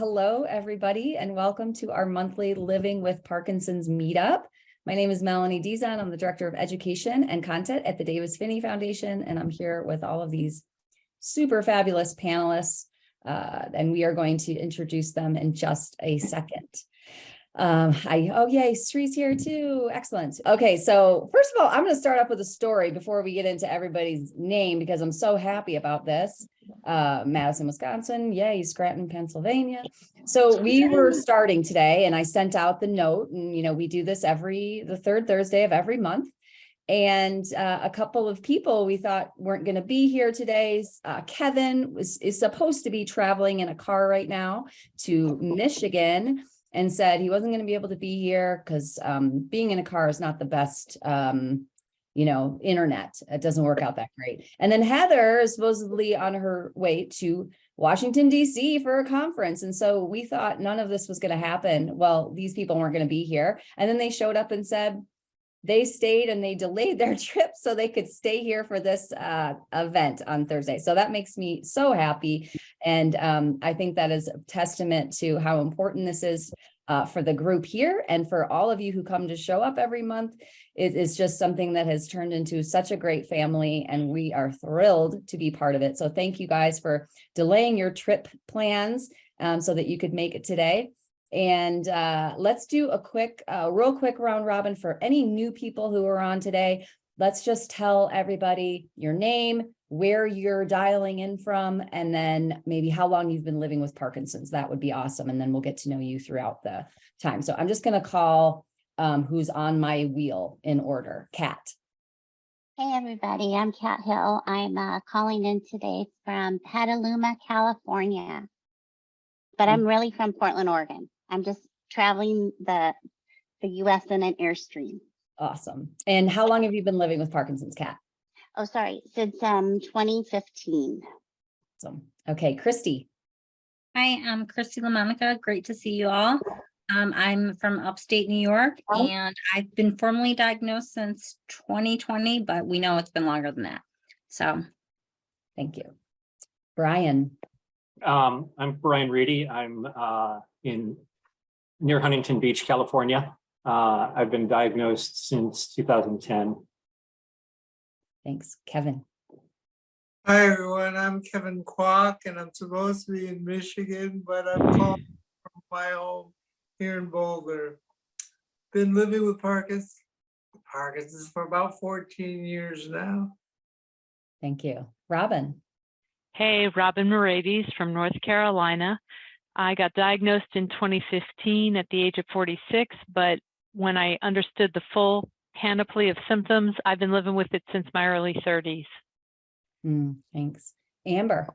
Hello, everybody, and welcome to our monthly Living with Parkinson's Meetup. My name is Melanie Dizon. I'm the Director of Education and Content at the Davis-Phinney Foundation, and I'm here with all of these super fabulous panelists, and we are going to introduce them in just a second. Oh yay, Sri's here too. Excellent. Okay, so first of all, I'm going to start off with a story before we get into everybody's name because I'm so happy about this. Madison, Wisconsin, yay, Scranton, Pennsylvania. So we were starting today, and I sent out the note, and we do this the third Thursday of every month. And a couple of people we thought weren't going to be here today. Kevin is supposed to be traveling in a car right now to Michigan, and said he wasn't going to be able to be here because being in a car is not the best, internet. It doesn't work out that great. And then Heather is supposedly on her way to Washington, D.C. for a conference. And so we thought none of this was going to happen. Well, these people weren't going to be here. And then they showed up and said they stayed and they delayed their trip so they could stay here for this event on Thursday. So that makes me so happy. And I think that is a testament to how important this is for the group here and for all of you who come to show up every month. It is just something that has turned into such a great family, and we are thrilled to be part of it. So thank you guys for delaying your trip plans so that you could make it today. And let's do a real quick round robin for any new people who are on today. Let's just tell everybody your name, where you're dialing in from, and then maybe how long you've been living with Parkinson's. That would be awesome. And then we'll get to know you throughout the time. So I'm just going to call who's on my wheel in order. Kat. Hey, everybody. I'm Kat Hill. I'm calling in today from Petaluma, California. But I'm really from Portland, Oregon. I'm just traveling the U.S. in an Airstream. Awesome. And how long have you been living with Parkinson's, Kat? Oh, sorry. Since 2015. Awesome. Okay, Christy. Hi, I'm Christy LaMonica. Great to see you all. I'm from upstate New York, and I've been formally diagnosed since 2020, but we know it's been longer than that. So thank you. Brian. I'm Brian Reedy. I'm near Huntington Beach, California. I've been diagnosed since 2010. Thanks. Kevin. Hi, everyone. I'm Kevin Kwok, and I'm supposed to be in Michigan, but I'm calling from my home here in Boulder. Been living with Parkinson's for about 14 years now. Thank you. Robin. Hey, Robin Meravies from North Carolina. I got diagnosed in 2015 at the age of 46, but when I understood the full panoply of symptoms, I've been living with it since my early 30s. Thanks. Amber.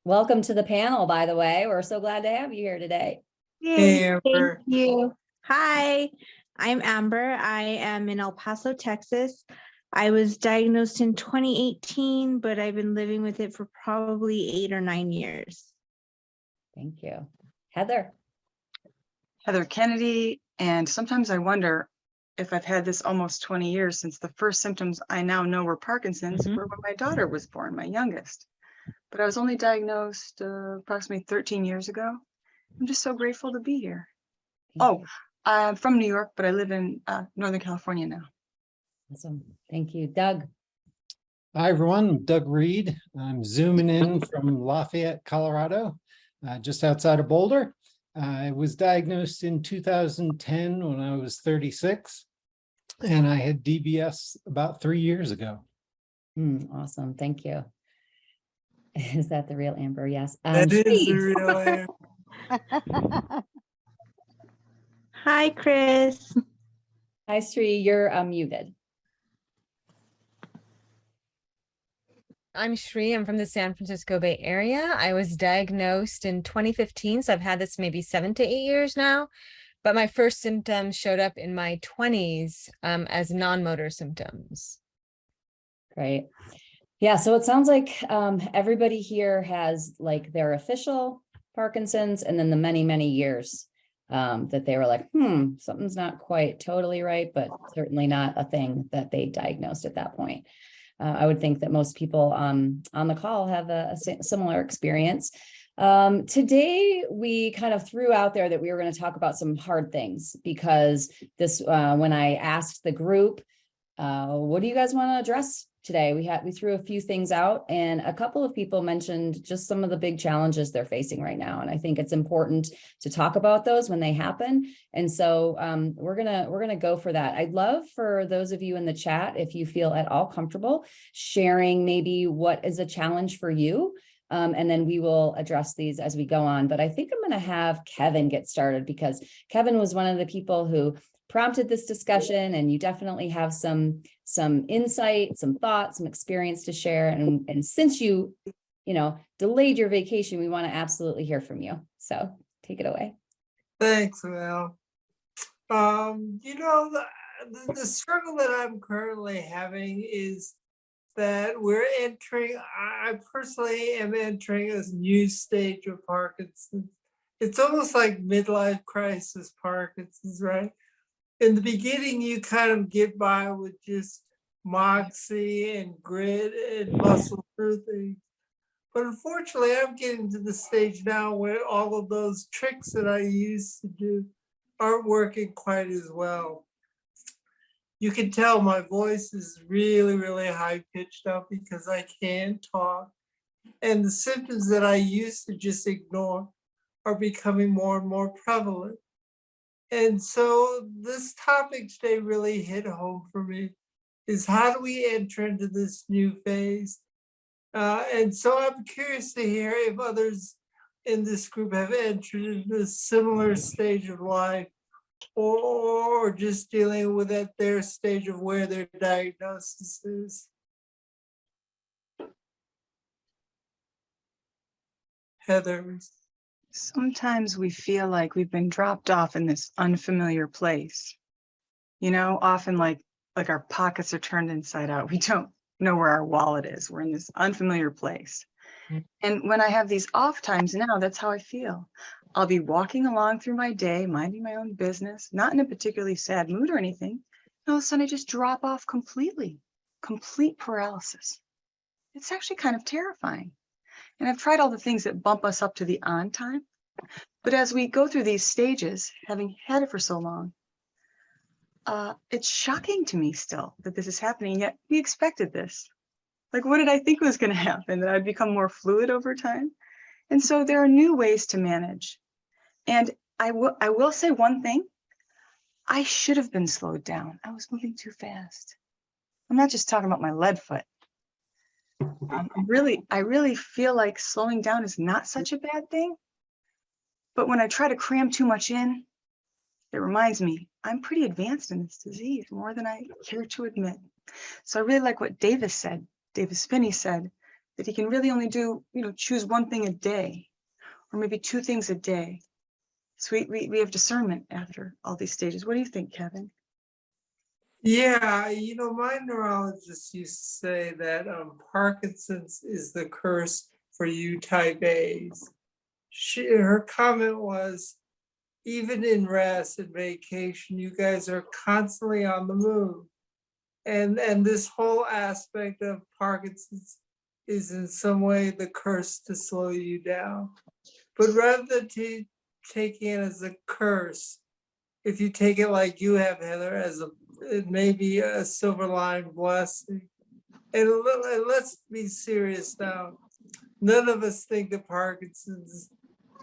Welcome to the panel, by the way. We're so glad to have you here today. Hey, Amber. Thank you. Hi, I'm Amber. I am in El Paso, Texas. I was diagnosed in 2018, but I've been living with it for probably 8 or 9 years. Thank you. Heather. Heather Kennedy, and sometimes I wonder if I've had this almost 20 years since the first symptoms I now know were Parkinson's were when my daughter was born, my youngest. But I was only diagnosed approximately 13 years ago. I'm just so grateful to be here. I'm from New York, but I live in Northern California now. Awesome. Thank you. Doug. Hi, everyone. I'm Doug Reed. I'm zooming in from Lafayette, Colorado, just outside of Boulder. I was diagnosed in 2010 when I was 36, and I had DBS about 3 years ago. Awesome. Thank you. Is that the real Amber? Yes. That is the real Amber. Hi, Chris. Hi, Sri. You're muted. I'm Shri. I'm from the San Francisco Bay Area. I was diagnosed in 2015, so I've had this maybe 7 to 8 years now. But my first symptoms showed up in my 20s as non-motor symptoms. Great. Yeah, so it sounds like everybody here has like their official Parkinson's and then the many, many years that they were like, something's not quite totally right, but certainly not a thing that they diagnosed at that point. I would think that most people on the call have a similar experience. Today we kind of threw out there that we were going to talk about some hard things because this, when I asked the group, what do you guys want to address today? We threw a few things out, and a couple of people mentioned just some of the big challenges they're facing right now. And I think it's important to talk about those when they happen. And so we're gonna go for that. I'd love for those of you in the chat, if you feel at all comfortable, sharing maybe what is a challenge for you. And then we will address these as we go on. But I think I'm going to have Kevin get started because Kevin was one of the people who prompted this discussion, and you definitely have some insight, some thoughts, some experience to share. And since you delayed your vacation, we want to absolutely hear from you. So take it away. Thanks, Mel. The struggle that I'm currently having is that I personally am entering a new stage of Parkinson's. It's almost like midlife crisis Parkinson's, right? In the beginning, you kind of get by with just moxie and grit and muscle through things. But unfortunately, I'm getting to the stage now where all of those tricks that I used to do aren't working quite as well. You can tell my voice is really, really high pitched up because I can't talk. And the symptoms that I used to just ignore are becoming more and more prevalent. And so this topic today really hit home for me, is how do we enter into this new phase? And so I'm curious to hear if others in this group have entered into a similar stage of life, or just dealing with at their stage of where their diagnosis is. Heather. Sometimes we feel like we've been dropped off in this unfamiliar place. Often like our pockets are turned inside out. We don't know where our wallet is. We're in this unfamiliar place. And when I have these off times now, that's how I feel. I'll be walking along through my day, minding my own business, not in a particularly sad mood or anything. And all of a sudden I just drop off completely, complete paralysis. It's actually kind of terrifying. And I've tried all the things that bump us up to the on time. But as we go through these stages, having had it for so long, it's shocking to me still that this is happening, yet we expected this. Like, what did I think was going to happen? That I'd become more fluid over time? And so there are new ways to manage. And I will say one thing. I should have been slowed down. I was moving too fast. I'm not just talking about my lead foot. I really feel like slowing down is not such a bad thing. But when I try to cram too much in, it reminds me I'm pretty advanced in this disease, more than I care to admit. So I really like what Davis Phinney said, that he can really only do, choose one thing a day, or maybe two things a day. So we have discernment after all these stages. What do you think, Kevin? Yeah, my neurologist used to say that Parkinson's is the curse for you type A's. Her comment was, even in rest and vacation, you guys are constantly on the move. And this whole aspect of Parkinson's is in some way the curse to slow you down. But rather than taking it as a curse, if you take it like you have, Heather, as maybe a silver line blessing. And let's be serious now. None of us think that Parkinson's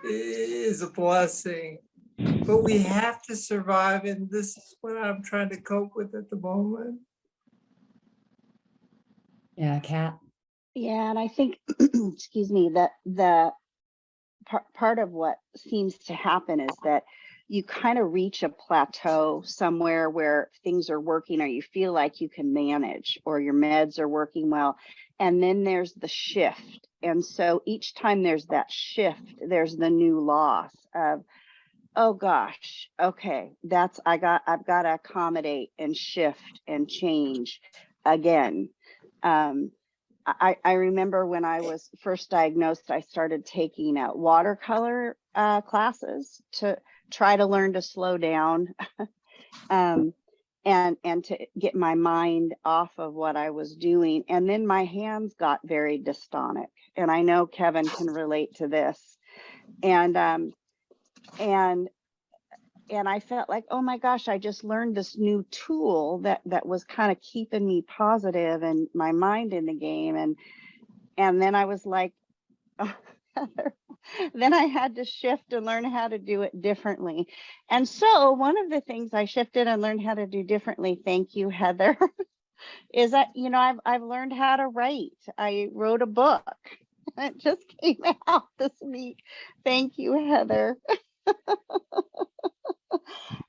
is a blessing, but we have to survive. And this is what I'm trying to cope with at the moment. Yeah, Kat. Yeah, and I think, excuse me, that the part of what seems to happen is that you kind of reach a plateau somewhere where things are working, or you feel like you can manage, or your meds are working well. And then there's the shift. And so each time there's that shift, there's the new loss of, oh gosh, okay, I've got to accommodate and shift and change again. I remember when I was first diagnosed, I started taking watercolor classes to try to learn to slow down and to get my mind off of what I was doing. And then my hands got very dystonic. And I know Kevin can relate to this. And and I felt like, oh my gosh, I just learned this new tool that was kind of keeping me positive and my mind in the game. And then I was like, oh, then I had to shift and learn how to do it differently. And so one of the things I shifted and learned how to do differently, thank you, Heather, is that, you know, I've learned how to write. I wrote a book. It just came out this week. Thank you, Heather.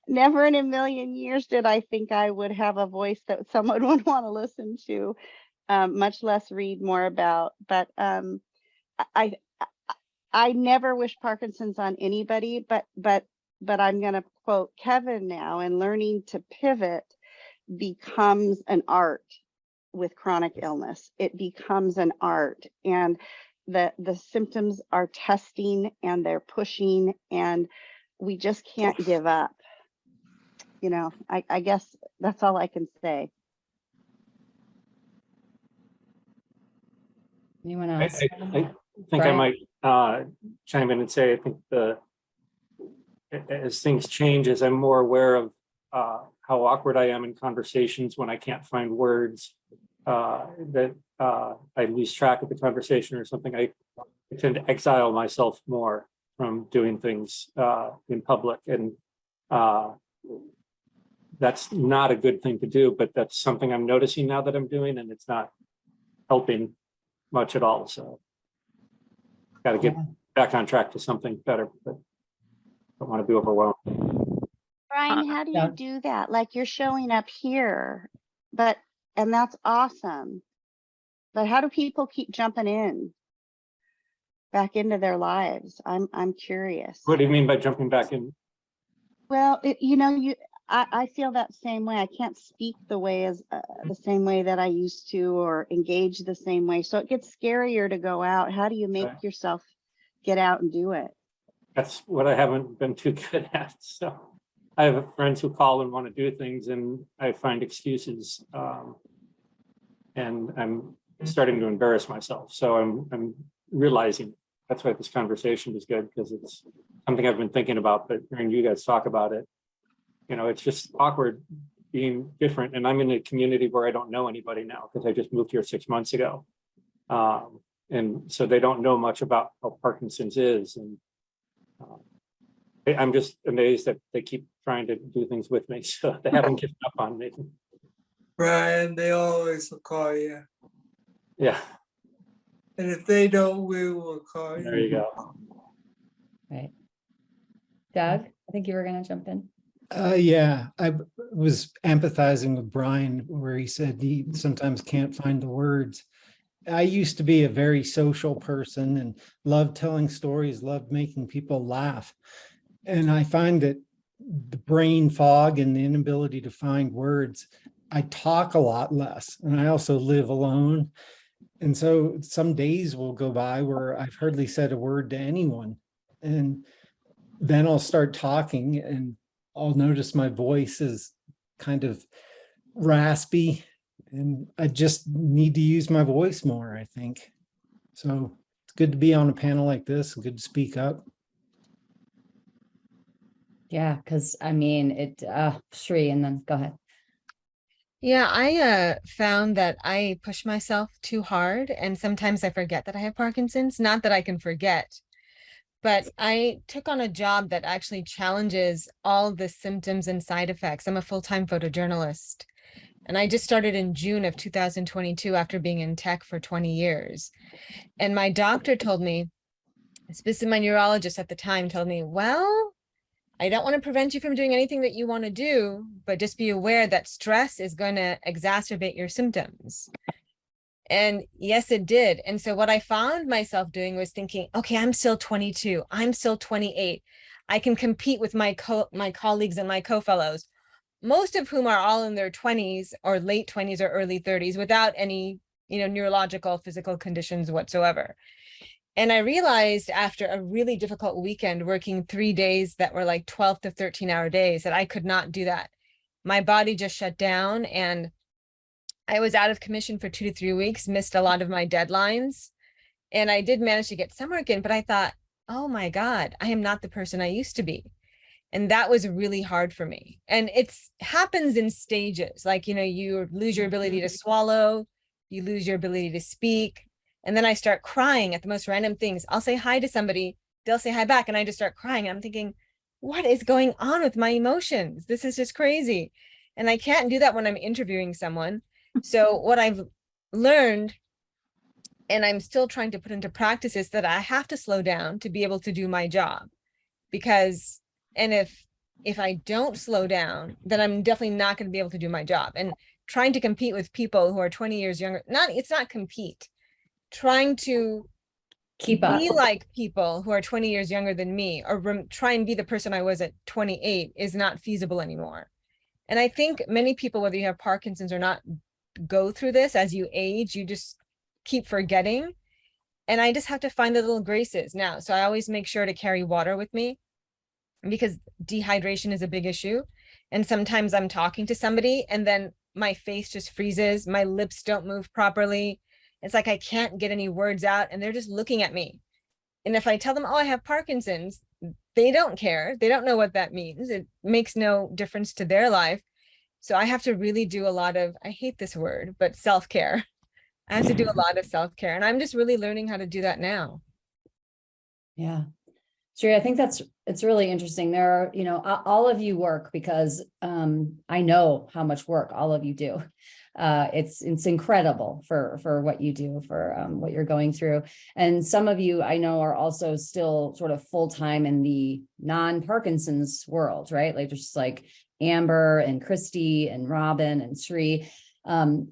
Never in a million years did I think I would have a voice that someone would want to listen to, much less read more about. But I never wish Parkinson's on anybody, but I'm going to quote Kevin now, and learning to pivot becomes an art with chronic illness. It becomes an art, and the symptoms are testing and they're pushing, and we just can't give up. You know, I guess that's all I can say. Anyone I, else? I think I Brian? might chime in and say, I think as things change, as I'm more aware of how awkward I am in conversations when I can't find words, that I lose track of the conversation or something, I tend to exile myself more from doing things in public. And that's not a good thing to do, but that's something I'm noticing now that I'm doing, and it's not helping much at all. So got to get back on track to something better, but don't want to be overwhelmed. Brian, how do you do that? Like, you're showing up here, and that's awesome. But how do people keep jumping in back into their lives? I'm curious. What do you mean by jumping back in? Well, you know, I feel that same way. I can't speak the same way that I used to, or engage the same way. So it gets scarier to go out. How do you make yourself get out and do it? That's what I haven't been too good at. So I have friends who call and want to do things, and I find excuses. And I'm starting to embarrass myself. So I'm realizing that's why this conversation is good, because it's something I've been thinking about, but hearing you guys talk about it, you know, it's just awkward being different. And I'm in a community where I don't know anybody now, because I just moved here 6 months ago. And so they don't know much about how Parkinson's is. And I'm just amazed that they keep trying to do things with me. So they haven't given up on me. Brian, they always will call you. Yeah. And if they don't, we will call you. There you go. Right. Doug, I think you were going to jump in. Yeah, I was empathizing with Brian where he said he sometimes can't find the words. I used to be a very social person and loved telling stories, loved making people laugh. And I find that the brain fog and the inability to find words, I talk a lot less, and I also live alone. And so some days will go by where I've hardly said a word to anyone. And then I'll start talking and I'll notice my voice is kind of raspy, and I just need to use my voice more, I think. So it's good to be on a panel like this, good to speak up. Yeah, because I mean, Shri, and then go ahead. Yeah, I found that I push myself too hard, and sometimes I forget that I have Parkinson's. Not that I can forget, but I took on a job that actually challenges all the symptoms and side effects. I'm a full-time photojournalist, and I just started in June of 2022 after being in tech for 20 years. And my doctor told me, specifically my neurologist at the time told me, well, I don't want to prevent you from doing anything that you want to do, but just be aware that stress is going to exacerbate your symptoms. And yes, it did. And so what I found myself doing was thinking, okay, I'm still 22. I'm still 28. I can compete with my colleagues and my co-fellows, most of whom are all in their 20s or late 20s or early 30s without any, neurological, physical conditions whatsoever. And I realized after a really difficult weekend working 3 days that were like 12 to 13-hour days that I could not do that. My body just shut down, and I was out of commission for 2 to 3 weeks, missed a lot of my deadlines. And I did manage to get some work in, but I thought, oh my God, I am not the person I used to be. And that was really hard for me. And it's happens in stages. Like, you lose your ability to swallow, you lose your ability to speak. And then I start crying at the most random things. I'll say hi to somebody, they'll say hi back, and I just start crying. And I'm thinking, what is going on with my emotions? This is just crazy. And I can't do that when I'm interviewing someone. So what I've learned, and I'm still trying to put into practice, is that I have to slow down to be able to do my job. Because, and if I don't slow down, then I'm definitely not going to be able to do my job. And trying to compete with people who are 20 years younger, it's not compete, trying to Keep up. be like people who are 20 years younger than me, or try and be the person I was at 28 is not feasible anymore. And I think many people, whether you have Parkinson's or not, go through this as you age. You just keep forgetting. And I just have to find the little graces now. So I always make sure to carry water with me, because dehydration is a big issue. And sometimes I'm talking to somebody and then my face just freezes, my lips don't move properly. It's like I can't get any words out and they're just looking at me. And if I tell them, oh, I have Parkinson's, they don't care. They don't know what that means. It makes no difference to their life. So I have to really do a lot of, I hate this word, but self-care. I have to do a lot of self-care, and I'm just really learning how to do that now. Yeah. Sure. I think it's really interesting. There are, all of you work because I know how much work all of you do. It's incredible for what you do, for what you're going through. And some of you I know are also still sort of full-time in the non-Parkinson's world, right? Like just like Amber and Christy and Robin and Sri. And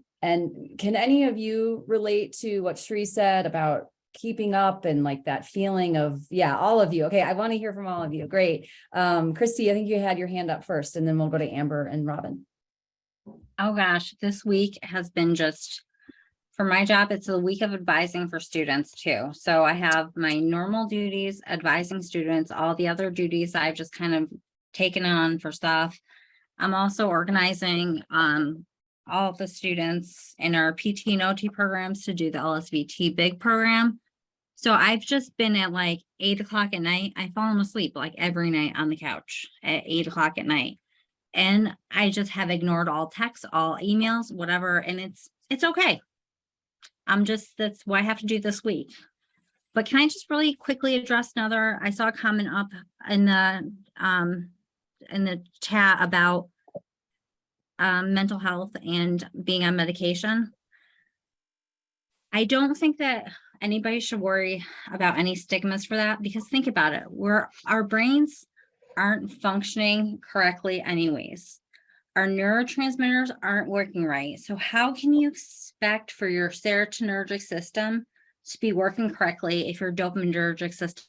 can any of you relate to what Sri said about keeping up and like that feeling of, yeah, all of you. Okay. I want to hear from all of you. Great. Christy, I think you had your hand up first, and then we'll go to Amber and Robin. Oh gosh, this week has been just, for my job, it's a week of advising for students too. So I have my normal duties, advising students, all the other duties I've just kind of taken on for stuff. I'm also organizing all of the students in our PT and OT programs to do the LSVT big program. So I've just been at like 8 o'clock at night. I've fallen asleep like every night on the couch at 8 o'clock at night. And I just have ignored all texts, all emails, whatever. And it's okay. That's what I have to do this week. But can I just really quickly address another? I saw a comment up in the chat about mental health and being on medication. I don't think that anybody should worry about any stigmas for that, because think about it, our brains aren't functioning correctly anyways. Our neurotransmitters aren't working right. So how can you expect for your serotonergic system to be working correctly if your dopaminergic system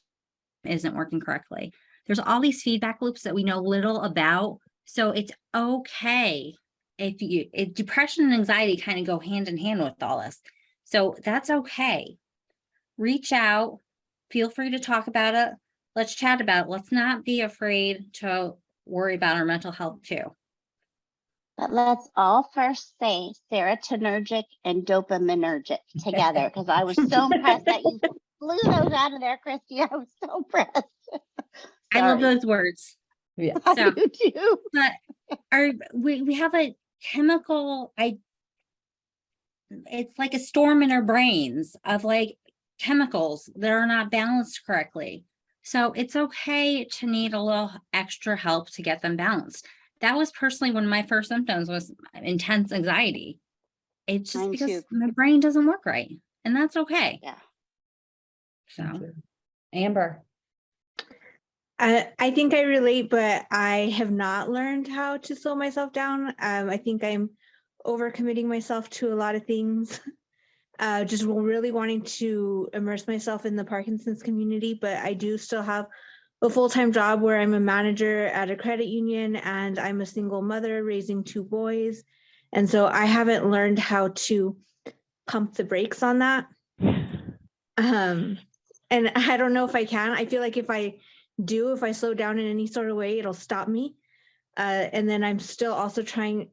isn't working correctly? There's all these feedback loops that we know little about. So it's okay if depression and anxiety kind of go hand in hand with all this. So that's okay. Reach out, feel free to talk about it. Let's chat about it. Let's not be afraid to worry about our mental health too. But let's all first say serotonergic and dopaminergic together, because I was so impressed that you flew those out of there, Christy. I was so impressed. I love those words. Yeah. I do too. But we have a chemical, it's like a storm in our brains of like chemicals that are not balanced correctly. So it's okay to need a little extra help to get them balanced. That was personally one of my first symptoms, was intense anxiety. It's just because my brain doesn't work right, and that's okay. Yeah. So, Amber. I think I relate, but I have not learned how to slow myself down. I think I'm overcommitting myself to a lot of things. Just really wanting to immerse myself in the Parkinson's community, but I do still have a full-time job where I'm a manager at a credit union, and I'm a single mother raising 2 boys. And so I haven't learned how to pump the brakes on that. And I don't know if I can. I feel like if I slow down in any sort of way, it'll stop me. And then I'm still also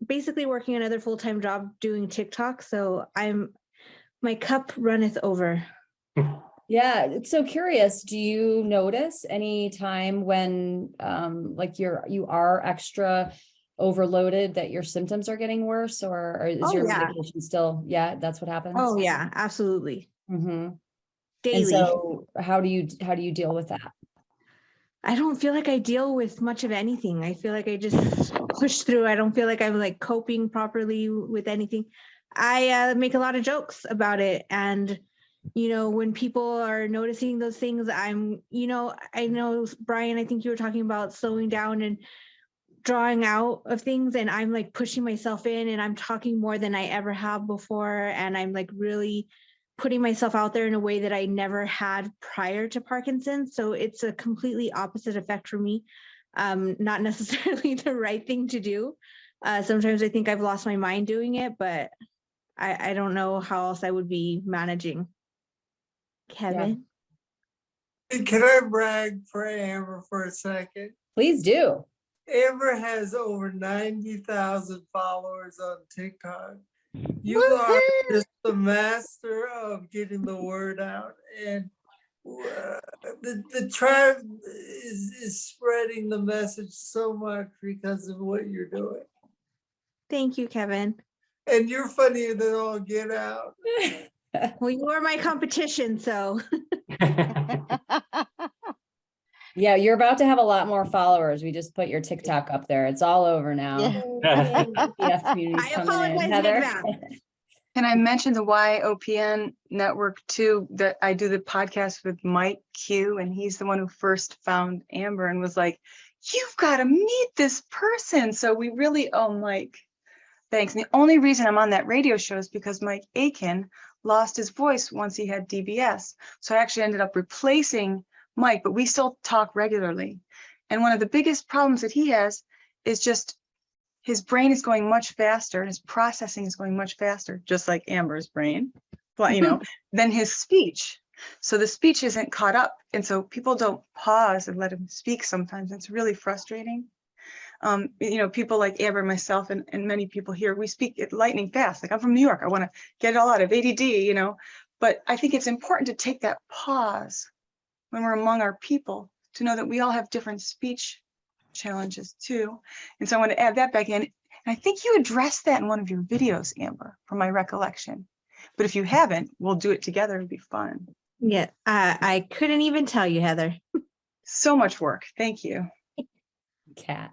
basically working another full-time job doing TikTok. So my cup runneth over. Yeah, it's so curious. Do you notice any time when like you are extra overloaded that your symptoms are getting worse, or is Oh, your yeah. medication still, yeah, that's what happens? Oh, yeah, absolutely. Mm-hmm. And Daily. so how do you deal with that? I don't feel like I deal with much of anything. I feel like I just push through. I don't feel like I'm like coping properly with anything. I make a lot of jokes about it. And, when people are noticing those things, I know, Brian, I think you were talking about slowing down and drawing out of things. And I'm like pushing myself in, and I'm talking more than I ever have before. And I'm like really putting myself out there in a way that I never had prior to Parkinson's. So it's a completely opposite effect for me. Not necessarily the right thing to do. Sometimes I think I've lost my mind doing it, but I don't know how else I would be managing. Kevin? Hey, can I brag for Amber for a second? Please do. Amber has over 90,000 followers on TikTok. You are just the master of getting the word out, and the tribe is spreading the message so much because of what you're doing. Thank you, Kevin. And you're funnier than all get out. Well, you are my competition, so. Yeah, you're about to have a lot more followers. We just put your TikTok up there. It's all over now. Yeah. PF community's I coming apologize in. in Heather? advance. Can I mention the YOPN network too, that I do the podcast with Mike Q, and he's the one who first found Amber and was like, you've got to meet this person. So we really owe Mike thanks. And the only reason I'm on that radio show is because Mike Aiken lost his voice once he had DBS. So I actually ended up replacing Mike, but we still talk regularly. And one of the biggest problems that he has is just his brain is going much faster, and his processing is going much faster, just like Amber's brain, but than his speech. So the speech isn't caught up. And so people don't pause and let him speak sometimes. It's really frustrating. People like Amber, myself, and many people here, we speak at lightning fast. Like, I'm from New York. I want to get it all out of ADD, but I think it's important to take that pause when we're among our people to know that we all have different speech challenges too. And so I want to add that back in. And I think you addressed that in one of your videos, Amber, from my recollection. But if you haven't, we'll do it together. It'd be fun. Yeah, I couldn't even tell you, Heather. So much work. Thank you. Cat.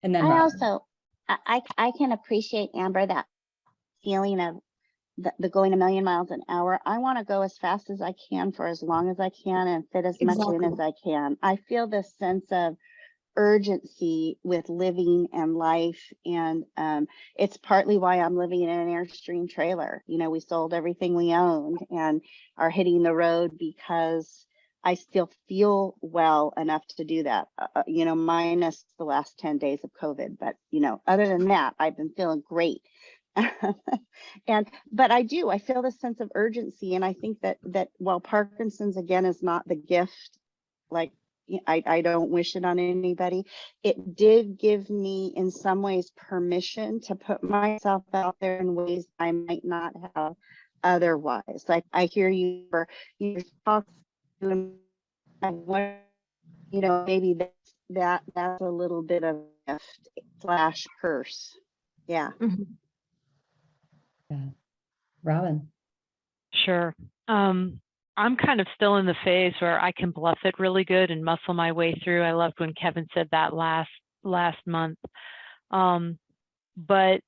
And then I Robin. also, I can appreciate, Amber, that feeling of the going a million miles an hour. I want to go as fast as I can for as long as I can and fit as much in as I can. I feel this sense of urgency with living and life, and it's partly why I'm living in an Airstream trailer. We sold everything we owned and are hitting the road because I still feel well enough to do that, minus the last 10 days of COVID. But, other than that, I've been feeling great. But I feel this sense of urgency. And I think that while Parkinson's, again, is not the gift, like, I don't wish it on anybody, it did give me in some ways permission to put myself out there in ways I might not have otherwise. Like, I hear you for your talk, maybe that's a little bit of a gift / curse. Yeah. Mm-hmm. Yeah. Robin. Sure. I'm kind of still in the phase where I can bluff it really good and muscle my way through. I loved when Kevin said that last month. But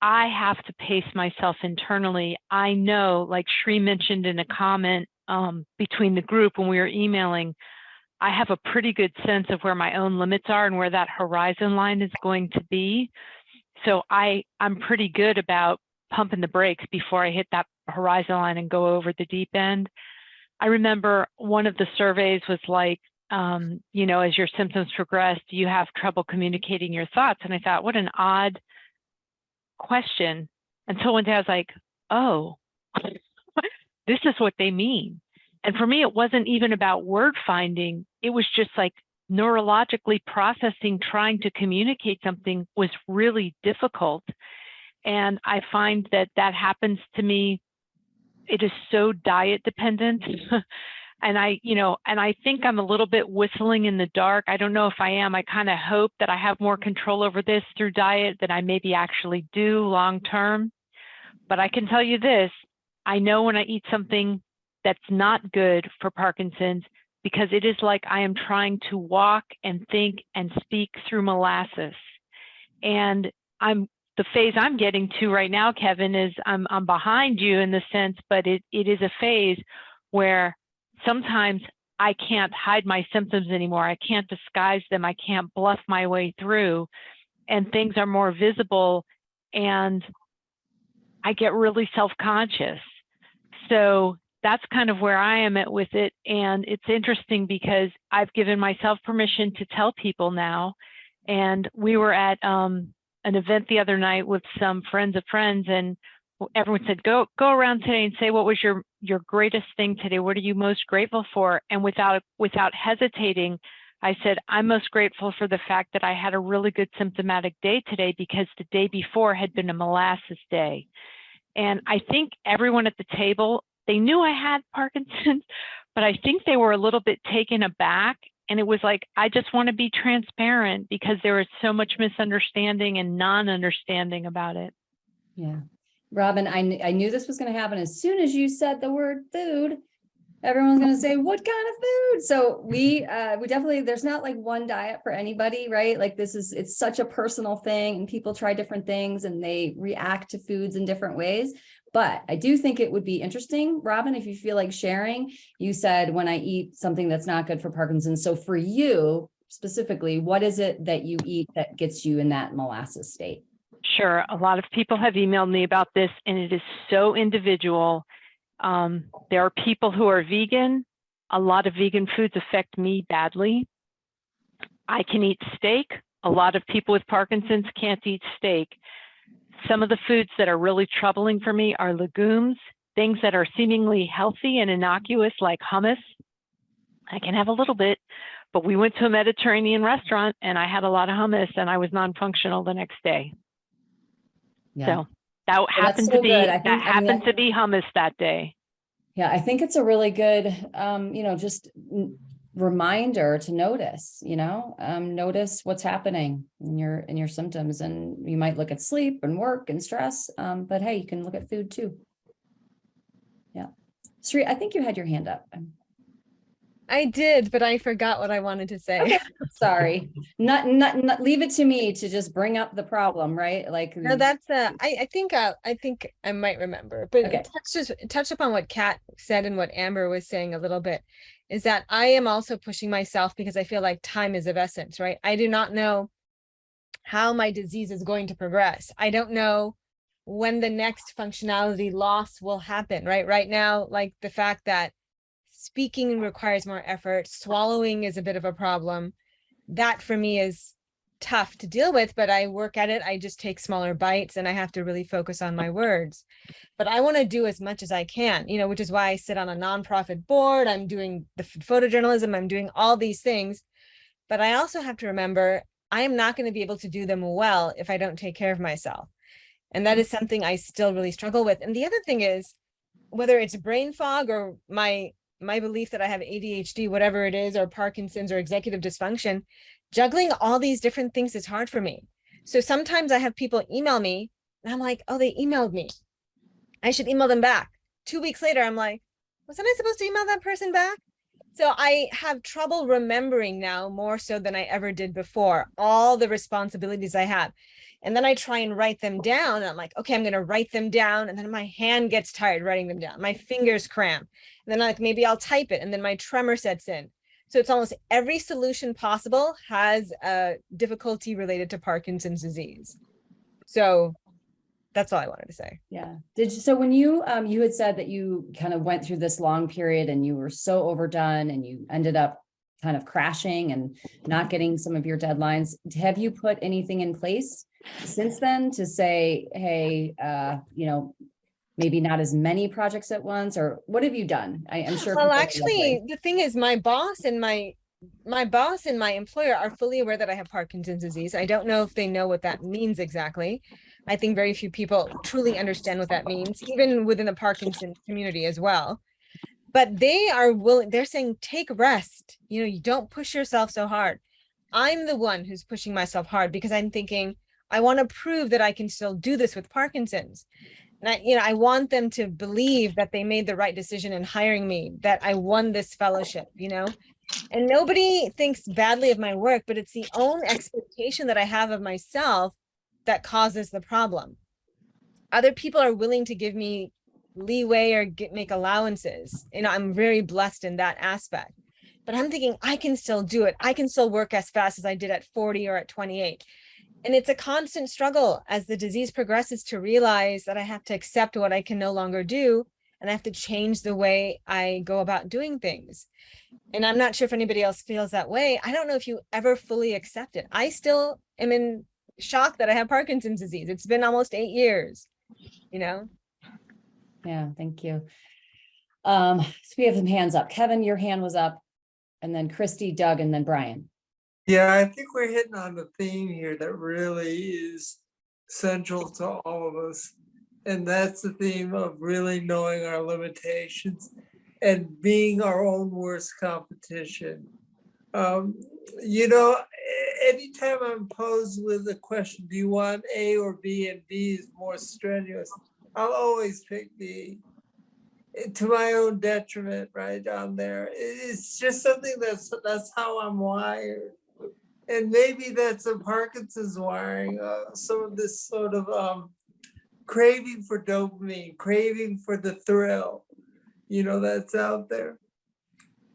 I have to pace myself internally. I know, like Shri mentioned in a comment between the group when we were emailing, I have a pretty good sense of where my own limits are and where that horizon line is going to be. So I'm pretty good about pumping the brakes before I hit that horizon line and go over the deep end. I remember one of the surveys was like, as your symptoms progress, do you have trouble communicating your thoughts? And I thought, what an odd question. Until one day I was like, oh, this is what they mean. And for me, it wasn't even about word finding. It was just like neurologically processing, trying to communicate something was really difficult. And I find that happens to me it is so diet dependent. And I think I'm a little bit whistling in the dark. I don't know if I am. I kind of hope that I have more control over this through diet than I maybe actually do long term. But I can tell you this, I know when I eat something that's not good for Parkinson's, because it is like I am trying to walk and think and speak through molasses. And the phase I'm getting to right now, Kevin, is I'm behind you in the sense, but it is a phase where sometimes I can't hide my symptoms anymore. I can't disguise them. I can't bluff my way through, and things are more visible, and I get really self-conscious. So that's kind of where I am at with it. And it's interesting because I've given myself permission to tell people now. And we were at an event the other night with some friends of friends, and everyone said, go around today and say, what was your greatest thing today? What are you most grateful for? And without hesitating, I said, I'm most grateful for the fact that I had a really good symptomatic day today, because the day before had been a molasses day. And I think everyone at the table, they knew I had Parkinson's, but I think they were a little bit taken aback. And it was like, I just want to be transparent, because there was so much misunderstanding and non-understanding about it. Yeah. Robin, I knew this was going to happen. As soon as you said the word food, everyone's going to say, what kind of food? So we definitely, there's not like one diet for anybody, right? Like it's such a personal thing, and people try different things and they react to foods in different ways. But I do think it would be interesting, Robin, if you feel like sharing. You said, when I eat something that's not good for Parkinson's. So for you specifically, what is it that you eat that gets you in that molasses state? Sure. A lot of people have emailed me about this, and it is so individual. There are people who are vegan. A lot of vegan foods affect me badly. I can eat steak. A lot of people with Parkinson's can't eat steak. Some of the foods that are really troubling for me are legumes, things that are seemingly healthy and innocuous, like hummus. I can have a little bit, but we went to a Mediterranean restaurant and I had a lot of hummus and I was non-functional the next day. Yeah. So that happened so to be good. happened to be hummus that day. Yeah, I think it's a really good, just reminder to notice, notice what's happening in your symptoms. And you might look at sleep and work and stress, but hey, you can look at food too. Yeah. Sri, I think you had your hand up. I did, but I forgot what I wanted to say. Okay. Sorry. Not leave it to me to just bring up the problem, right? Like, No, that's I think I might remember, but okay. touch upon what Kat said and what Amber was saying a little bit, is that I am also pushing myself because I feel like time is of essence, right? I do not know how my disease is going to progress. I don't know when the next functionality loss will happen, right? Right now, like the fact that speaking requires more effort, swallowing is a bit of a problem. That for me is tough to deal with, but I work at it. I just take smaller bites and I have to really focus on my words. But I want to do as much as I can, which is why I sit on a nonprofit board. I'm doing the photojournalism. I'm doing all these things. But I also have to remember, I am not going to be able to do them well if I don't take care of myself. And that is something I still really struggle with. And the other thing is, whether it's brain fog or my belief that I have ADHD, whatever it is, or Parkinson's or executive dysfunction, juggling all these different things is hard for me. So sometimes I have people email me and I'm like, oh, they emailed me. I should email them back. 2 weeks later, I'm like, wasn't I supposed to email that person back? So I have trouble remembering now, more so than I ever did before, all the responsibilities I have. And then I try and write them down. And I'm like, okay, I'm going to write them down. And then my hand gets tired writing them down. My fingers cramp. And then like, maybe I'll type it. And then my tremor sets in. So it's almost every solution possible has a difficulty related to Parkinson's disease. So that's all I wanted to say. Yeah. So when you had said that you kind of went through this long period and you were so overdone and you ended up kind of crashing and not getting some of your deadlines, have you put anything in place since then to say, hey, maybe not as many projects at once, or what have you done? I'm sure. Well, actually, the thing is, my boss and my employer are fully aware that I have Parkinson's disease. I don't know if they know what that means exactly, I think very few people truly understand what that means, even within the Parkinson community as well. But they are willing, they're saying, take rest. You know, you don't push yourself so hard. I'm the one who's pushing myself hard because I'm thinking, I want to prove that I can still do this with Parkinson's. And I want them to believe that they made the right decision in hiring me, that I won this fellowship, and nobody thinks badly of my work, but it's the own expectation that I have of myself that causes the problem. Other people are willing to give me leeway or make allowances. I'm very blessed in that aspect. But I'm thinking I can still do it. I can still work as fast as I did at 40 or at 28. And it's a constant struggle as the disease progresses to realize that I have to accept what I can no longer do, and I have to change the way I go about doing things. And I'm not sure if anybody else feels that way. I don't know if you ever fully accept it. I still am in shock that I have Parkinson's disease. It's been almost 8 years, Yeah, thank you. So we have some hands up. Kevin, your hand was up, and then Christy, Doug, and then Brian. Yeah, I think we're hitting on the theme here that really is central to all of us. And that's the theme of really knowing our limitations and being our own worst competition. Anytime I'm posed with a question, do you want A or B, and B is more strenuous, I'll always pick B, to my own detriment, right down there. It's just something that's how I'm wired. And maybe that's a Parkinson's wiring, some of this sort of craving for dopamine, craving for the thrill, that's out there.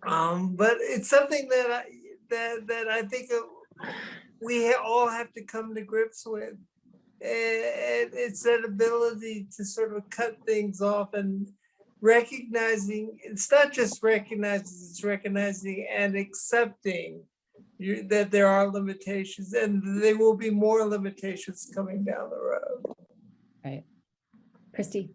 But it's something that I think we all have to come to grips with. And it's that ability to sort of cut things off and recognizing, it's not just recognizing, it's recognizing and accepting that there are limitations, and there will be more limitations coming down the road. Right. Christy.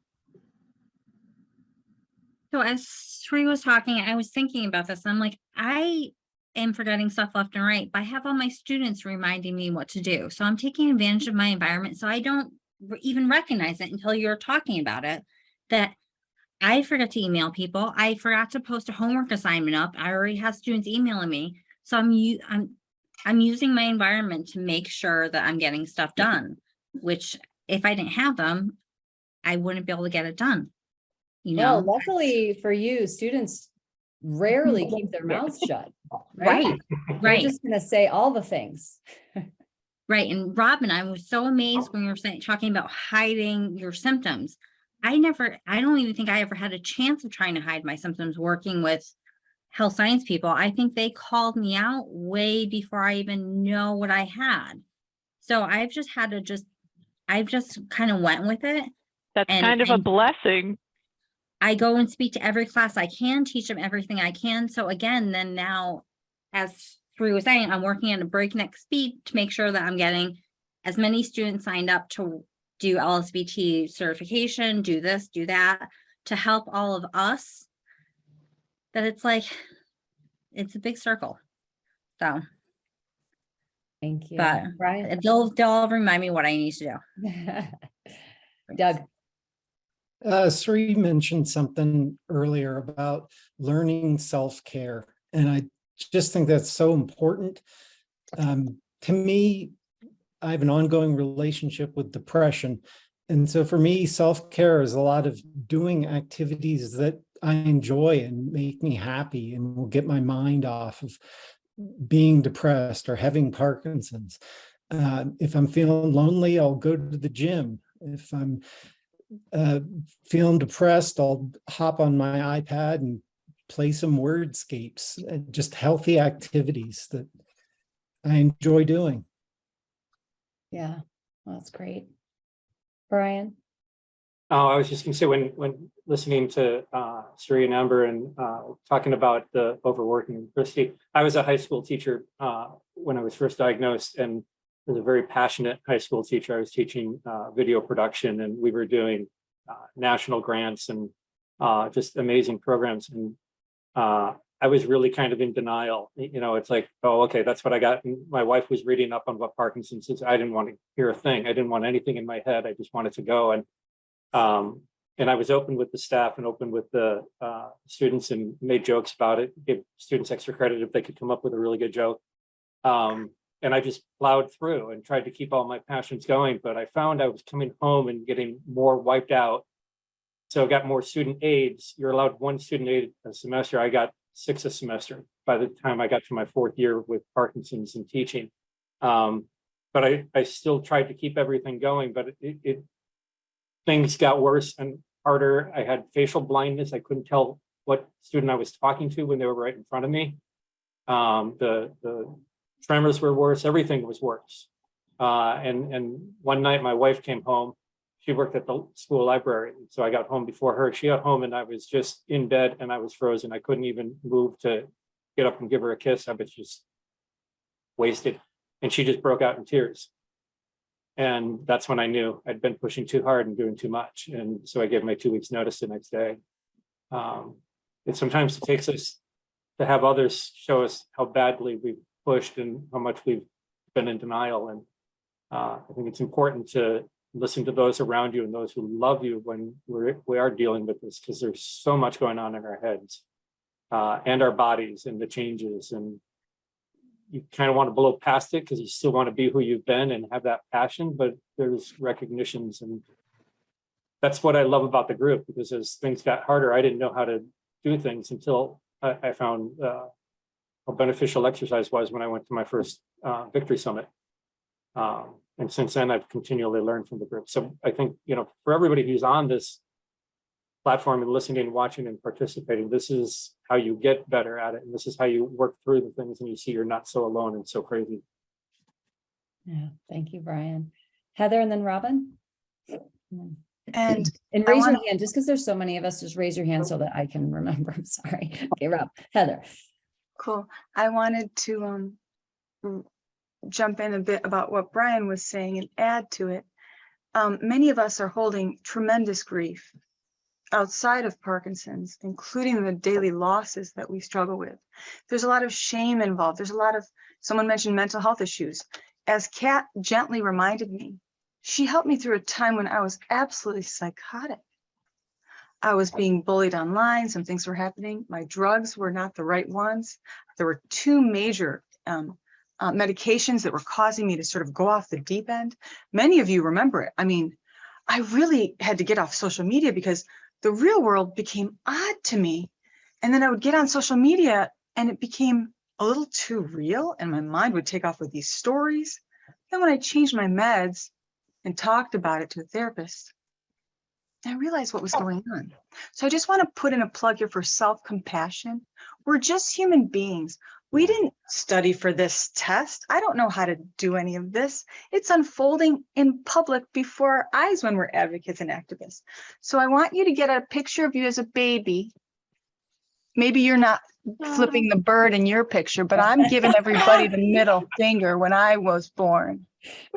So as Sri was talking, I was thinking about this. I'm like, I am forgetting stuff left and right, but I have all my students reminding me what to do. So I'm taking advantage of my environment. So I don't even recognize it until you're talking about it, that I forget to email people. I forgot to post a homework assignment up. I already have students emailing me. So I'm using my environment to make sure that I'm getting stuff done, which if I didn't have them, I wouldn't be able to get it done. Well, luckily for you, students rarely keep their mouths shut. Right. They're just going to say all the things. Right. And Robin, I was so amazed when you were talking about hiding your symptoms. I don't even think I ever had a chance of trying to hide my symptoms working with health science people. I think they called me out way before I even know what I had. So I've just kind of went with it. That's kind of a blessing. I go and speak to every class I can, teach them everything I can. So again, then now, as Sri was saying, I'm working at a breakneck speed to make sure that I'm getting as many students signed up to do LSBT certification, do this, do that, to help all of us. That it's a big circle. So thank you. But Brian, they'll all remind me what I need to do. Doug. Sri mentioned something earlier about learning self-care, and I just think that's so important. To me, I have an ongoing relationship with depression. And so for me, self-care is a lot of doing activities that I enjoy and make me happy and will get my mind off of being depressed or having Parkinson's. If I'm feeling lonely, I'll go to the gym. If I'm feeling depressed, I'll hop on my iPad and play some wordscapes, just healthy activities that I enjoy doing. Yeah, well, that's great. Brian? Oh, I was just going to say, when listening to Sri and Amber and talking about the overworking, Christy, I was a high school teacher when I was first diagnosed, and was a very passionate high school teacher. I was teaching video production, and we were doing national grants and just amazing programs. And I was really kind of in denial. You know, it's like, oh, okay, that's what I got. And my wife was reading up on what Parkinson's is. I didn't want to hear a thing. I didn't want anything in my head. I just wanted to go. And I was open with the staff and open with the students and made jokes about it, gave students extra credit if they could come up with a really good joke. And I just plowed through and tried to keep all my passions going. But I found I was coming home and getting more wiped out. So I got more student aides. You're allowed one student aide a semester. I got 6 a semester by the time I got to my 4th year with Parkinson's and teaching. But I still tried to keep everything going, but things got worse and harder. I had facial blindness. I couldn't tell what student I was talking to when they were right in front of me. The tremors were worse. Everything was worse. And one night my wife came home. She worked at the school library. So I got home before her. She got home and I was just in bed and I was frozen. I couldn't even move to get up and give her a kiss. I was just wasted. And she just broke out in tears. And that's when I knew I'd been pushing too hard and doing too much. And so I gave my 2 weeks notice the next day. And sometimes it takes us to have others show us how badly we've pushed and how much we've been in denial. And I think it's important to listen to those around you and those who love you when we are dealing with this, because there's so much going on in our heads and our bodies and the changes. And you kind of want to blow past it because you still want to be who you've been and have that passion, but there's recognitions. And that's what I love about the group, because as things got harder, I didn't know how to do things until I found how beneficial exercise was when I went to my first Victory Summit. And since then, I've continually learned from the group. So I think, you know, for everybody who's on this platform and listening, watching and participating, this is how you get better at it. And this is how you work through the things and you see you're not so alone and so crazy. Yeah, thank you, Brian. Heather and then Robin. And raise your hand, just because there's so many of us, just raise your hand so that I can remember. I'm sorry. Okay, Rob, Heather. cool. I wanted to jump in a bit about what Brian was saying and add to it. Many of us are holding tremendous grief outside of Parkinson's, including the daily losses that we struggle with. There's a lot of shame involved. There's a lot of, someone mentioned mental health issues. As Kat gently reminded me, she helped me through a time when I was absolutely psychotic. I was being bullied online. Some things were happening. My drugs were not the right ones. There were 2 major medications that were causing me to sort of go off the deep end. Many of you remember it. I mean, I really had to get off social media because the real world became odd to me. And then I would get on social media and it became a little too real and my mind would take off with these stories. Then when I changed my meds and talked about it to a therapist, I realized what was going on. So I just want to put in a plug here for self-compassion. We're just human beings. We didn't study for this test. I don't know how to do any of this. It's unfolding in public before our eyes when we're advocates and activists. So I want you to get a picture of you as a baby. Maybe you're not flipping the bird in your picture, but I'm giving everybody the middle finger when I was born.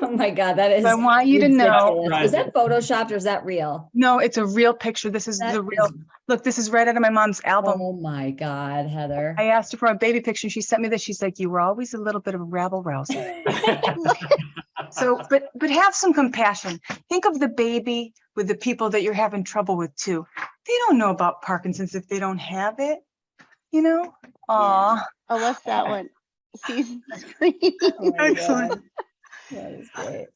Oh my God, that is. So I want you to know. Ridiculous. Is that photoshopped or is that real? No, it's a real picture. This is That the real. is- Look, this is right out of my mom's album. Oh my God, Heather. I asked her for a baby picture. She sent me this. She's like, you were always a little bit of a rabble rouser. So, but have some compassion. Think of the baby with the people that you're having trouble with too. They don't know about Parkinson's if they don't have it, you know? Aw. Oh, what's that one? Season 3. Oh my Excellent. God. That is great.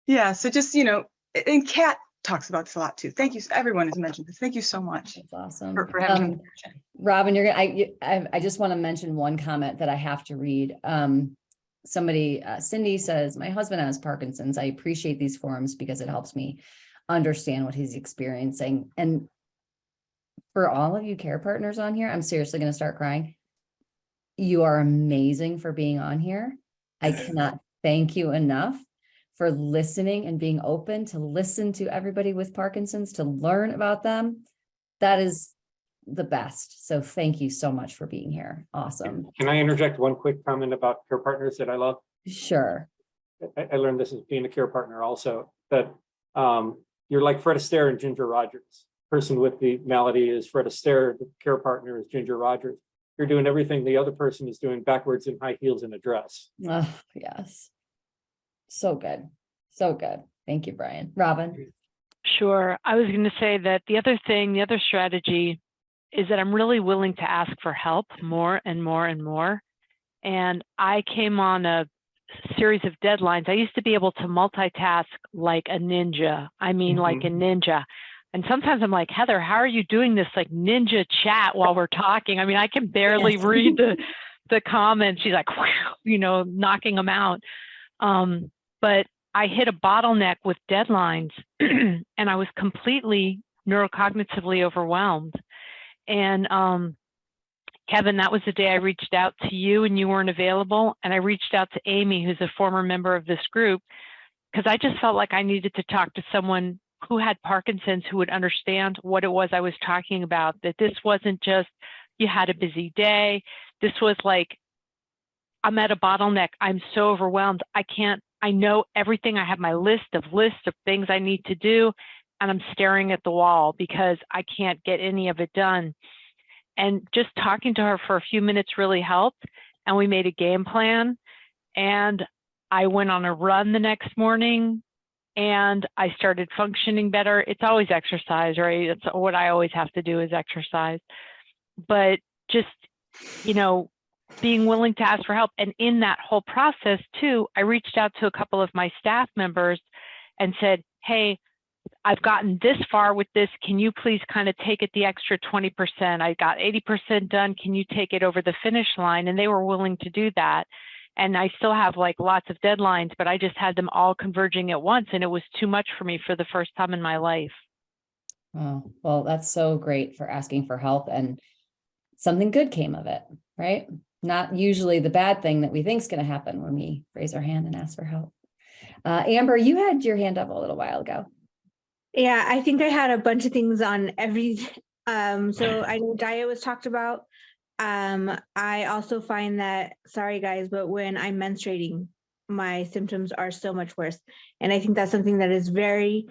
Yeah, so just, you know, and Kat talks about this a lot too. Thank you. Everyone has mentioned this. Thank you so much That's awesome. for having compassion. Robin, you're gonna, I just want to mention one comment that I have to read. Somebody, Cindy says, my husband has Parkinson's. I appreciate these forums because it helps me understand what he's experiencing. And for all of you care partners on here, I'm seriously going to start crying. You are amazing for being on here. I cannot thank you enough for listening and being open to listen to everybody with Parkinson's, to learn about them. That is the best. So thank you so much for being here. Awesome. Can I interject one quick comment about care partners that I love? Sure. I learned this as being a care partner also, that you're like Fred Astaire and Ginger Rogers. Person with the malady is Fred Astaire, the care partner is Ginger Rogers. you're doing everything the other person is doing backwards in high heels and a dress. Oh, yes. So good. So good. Thank you, Brian. Robin. Sure. I was going to say that the other strategy is that I'm really willing to ask for help more and more and more. And I came on a series of deadlines. I used to be able to multitask like a ninja. I mean, like a ninja. And sometimes I'm like, Heather, how are you doing this like ninja chat while we're talking? I mean, I can barely read the comments. She's like, you know, knocking them out. But I hit a bottleneck with deadlines and I was completely neurocognitively overwhelmed. And Kevin, that was the day I reached out to you and you weren't available. And I reached out to Amy, who's a former member of this group, because I just felt like I needed to talk to someone who had Parkinson's, who would understand what it was I was talking about, that this wasn't just, you had a busy day. This was like, I'm at a bottleneck. I'm so overwhelmed. I know everything. I have my list of things I need to do, and I'm staring at the wall because I can't get any of it done. And just talking to her for a few minutes really helped. And we made a game plan. And I went on a run the next morning and I started functioning better. It's always exercise, right? It's what I always have to do is exercise. But just, you know, being willing to ask for help. And in that whole process too, I reached out to a couple of my staff members and said, hey, I've gotten this far with this. Can you please kind of take it the extra 20%? I got 80% done. Can you take it over the finish line? And they were willing to do that. And I still have like lots of deadlines, but I just had them all converging at once. And it was too much for me for the first time in my life. Oh, well, that's so great for asking for help, and something good came of it, right? Not usually the bad thing that we think is going to happen when we raise our hand and ask for help. Amber, you had your hand up a little while ago. Yeah, I think I had a bunch of things on every, so I know diet was talked about. I also find that, sorry guys, but when I'm menstruating, my symptoms are so much worse. And I think that's something that is very,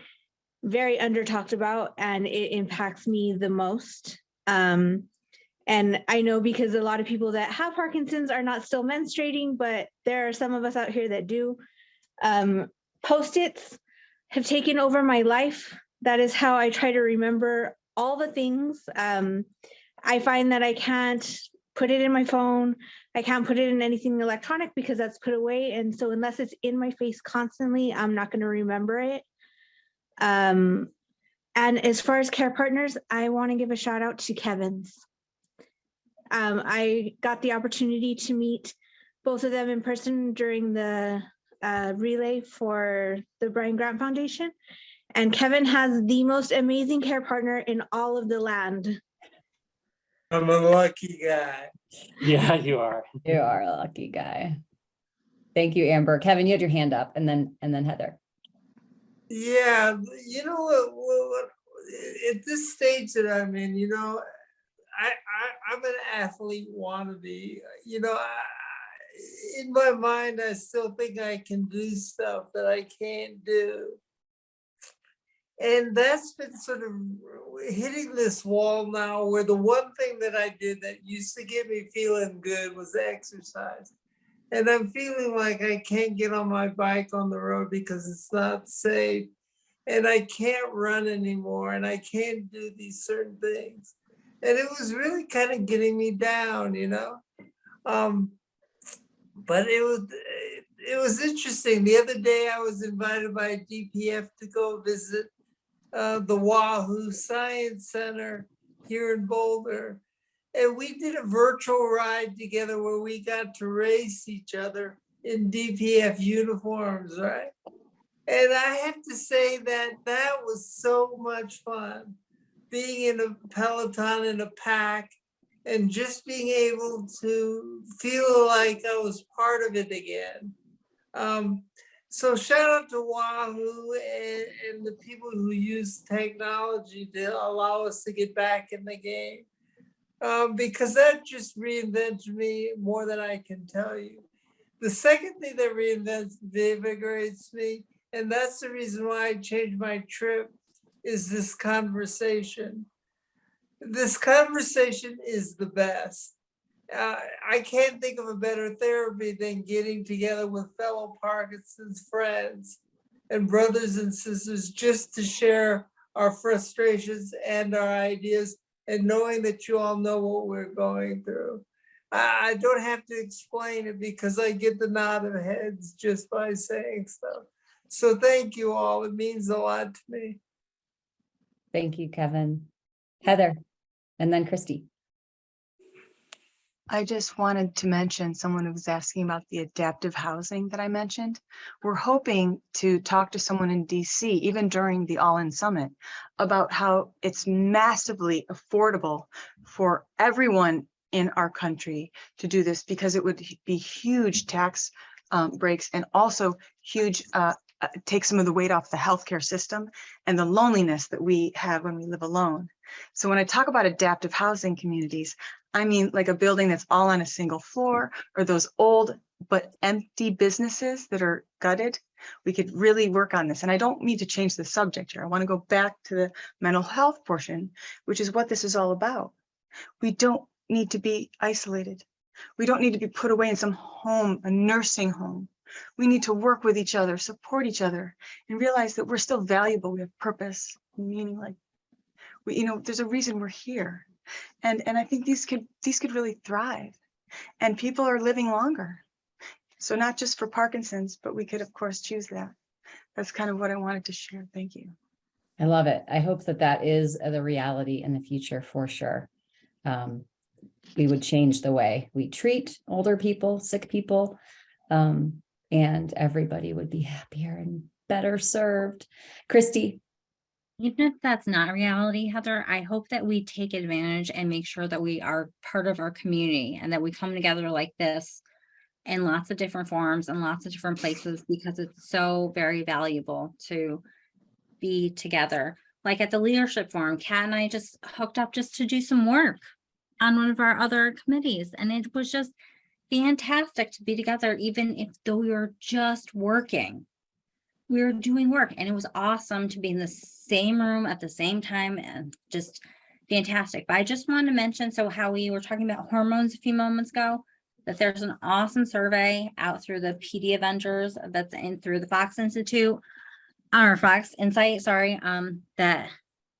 very under talked about, and it impacts me the most. And I know because a lot of people that have Parkinson's are not still menstruating, but there are some of us out here that do. Post-its have taken over my life. That is how I try to remember all the things. I find that I can't put it in my phone. I can't put it in anything electronic because that's put away. And so unless it's in my face constantly, I'm not going to remember it. And as far as care partners, I want to give a shout out to Kevin's. I got the opportunity to meet both of them in person during the relay for the Brian Grant Foundation. And Kevin has the most amazing care partner in all of the land. I'm a lucky guy. Yeah, you are. You are a lucky guy. Thank you, Amber. Kevin, you had your hand up, and then Heather. Yeah, you know what at this stage that I'm in, you know, I'm an athlete wannabe. You know, in my mind, I still think I can do stuff that I can't do. And that's been sort of hitting this wall now, where the one thing that I did that used to get me feeling good was exercise. And I'm feeling like I can't get on my bike on the road because it's not safe. And I can't run anymore, and I can't do these certain things. And it was really kind of getting me down, you know. But it was interesting. The other day I was invited by DPF to go visit the Wahoo Science Center here in Boulder. And we did a virtual ride together where we got to race each other in DPF uniforms, right? And I have to say that that was so much fun, being in a peloton in a pack and just being able to feel like I was part of it again. So shout out to Wahoo and the people who use technology to allow us to get back in the game. Because that just reinvented me more than I can tell you. The second thing that reinvigorates me, and that's the reason why I changed my trip, is this conversation. This conversation is the best. I can't think of a better therapy than getting together with fellow Parkinson's friends and brothers and sisters just to share our frustrations and our ideas, and knowing that you all know what we're going through. I don't have to explain it because I get the nod of heads just by saying so. So thank you all. It means a lot to me. Thank you, Kevin. Heather, and then Christy. I just wanted to mention, someone was asking about the adaptive housing that I mentioned. We're hoping to talk to someone in DC, even during the All In Summit, about how it's massively affordable for everyone in our country to do this, because it would be huge tax breaks, and also huge, take some of the weight off the healthcare system and the loneliness that we have when we live alone. So when I talk about adaptive housing communities, I mean like a building that's all on a single floor, or those old but empty businesses that are gutted. We could really work on this. And I don't mean to change the subject here. I want to go back to the mental health portion, which is what this is all about. We don't need to be isolated. We don't need to be put away in some home, a nursing home. We need to work with each other, support each other, and realize that we're still valuable. We have purpose, meaning, like, we, you know, there's a reason we're here. And I think these could really thrive, and people are living longer. So not just for Parkinson's, but we could of course choose that. That's kind of what I wanted to share. Thank you. I love it. I hope that that is the reality in the future for sure. We would change the way we treat older people, sick people, and everybody would be happier and better served. Christy. Even if that's not reality, Heather, I hope that we take advantage and make sure that we are part of our community, and that we come together like this in lots of different forms and lots of different places, because it's so very valuable to be together. Like at the leadership forum, Kat and I just hooked up just to do some work on one of our other committees, and it was just fantastic to be together, even if though we were just working. We were doing work, and it was awesome to be in the same room at the same time, and just fantastic. But I just wanted to mention, so how we were talking about hormones a few moments ago, that there's an awesome survey out through the PD Avengers that's in through the Fox Institute, or Fox Insight, sorry, that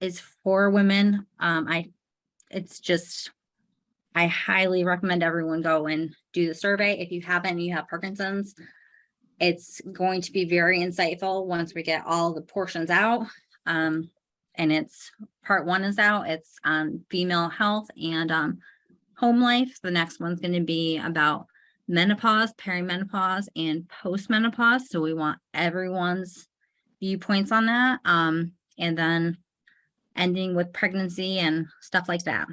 is for women. I highly recommend everyone go and do the survey. If you haven't, you have Parkinson's, it's going to be very insightful once we get all the portions out. And it's part 1 is out. It's on female health and home life. The next one's going to be about menopause, perimenopause, and postmenopause. So we want everyone's viewpoints on that. And then ending with pregnancy and stuff like that.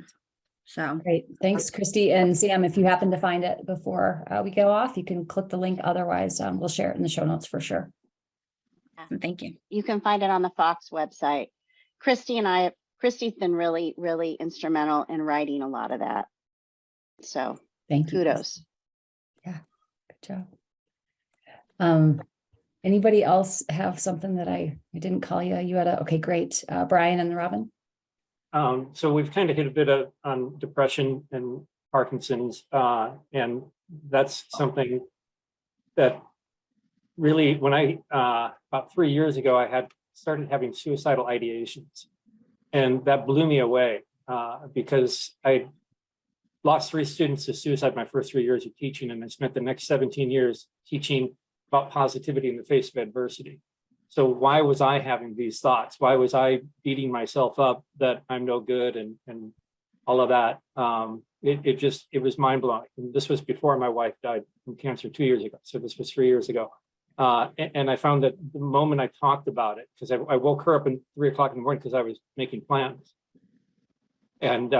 So Great. Thanks, Christy. And Sam, if you happen to find it before we go off, you can click the link. Otherwise, we'll share it in the show notes for sure. thank you. You can find it on the Fox website. Christy's been really, really instrumental in writing a lot of that. So Thank you. kudos. Yeah, good job. Anybody else have something that I didn't call you? You had okay, great. Brian and Robin. So we've kind of hit a bit on depression and Parkinson's, and that's something that really, when I, about 3 years ago, I had started having suicidal ideations, and that blew me away because I lost 3 students to suicide my first 3 years of teaching, and I spent the next 17 years teaching about positivity in the face of adversity. So why was I having these thoughts? Why was I beating myself up that I'm no good and all of that? It was mind blowing. And this was before my wife died from cancer 2 years ago. So this was 3 years ago. And I found that the moment I talked about it, because I woke her up at 3 o'clock in the morning because I was making plans, and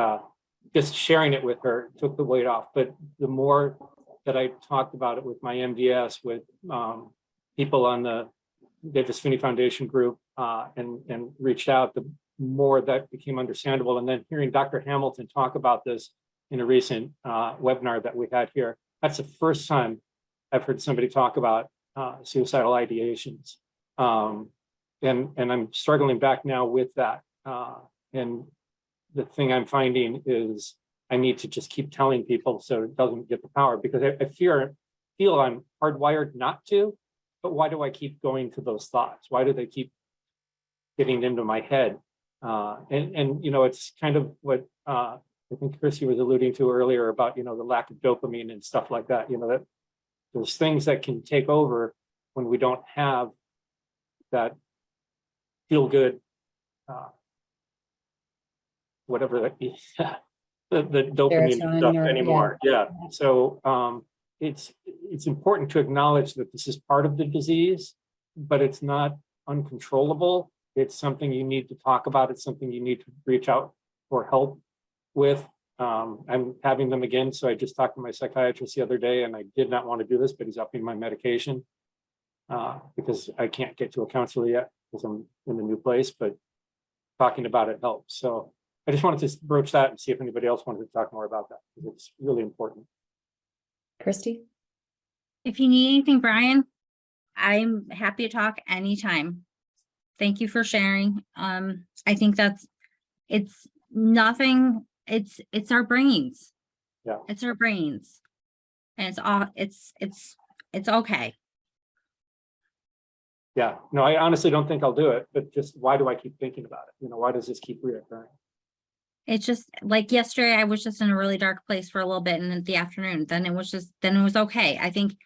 just sharing it with her took the weight off. But the more that I talked about it with my MDS, with people on the Davis Phinney Foundation group, and reached out, the more that became understandable. And then hearing Dr. Hamilton talk about this in a recent webinar that we had here, that's the first time I've heard somebody talk about suicidal ideations. And I'm struggling back now with that. And the thing I'm finding is I need to just keep telling people so it doesn't get the power, because I feel I'm hardwired not to, but why do I keep going to those thoughts? Why do they keep getting into my head? And you know, it's kind of what I think Chrissy was alluding to earlier about, you know, the lack of dopamine and stuff like that. You know, that there's things that can take over when we don't have that feel good, whatever that the dopamine Serotonin stuff or- anymore. Yeah. So it's important to acknowledge that this is part of the disease, but it's not uncontrollable. It's something you need to talk about. It's something you need to reach out for help with. I'm having them again. So I just talked to my psychiatrist the other day, and I did not want to do this, but he's upping my medication because I can't get to a counselor yet because I'm in a new place, but talking about it helps. So I just wanted to broach that and see if anybody else wanted to talk more about that, because it's really important. Christy? If you need anything, Brian, I'm happy to talk anytime. Thank you for sharing. I think it's nothing, it's our brains. Yeah. It's our brains. And it's okay. Yeah, no, I honestly don't think I'll do it, but just why do I keep thinking about it? You know, why does this keep reoccurring? It's just like yesterday, I was just in a really dark place for a little bit, and in the afternoon, then it was okay. I think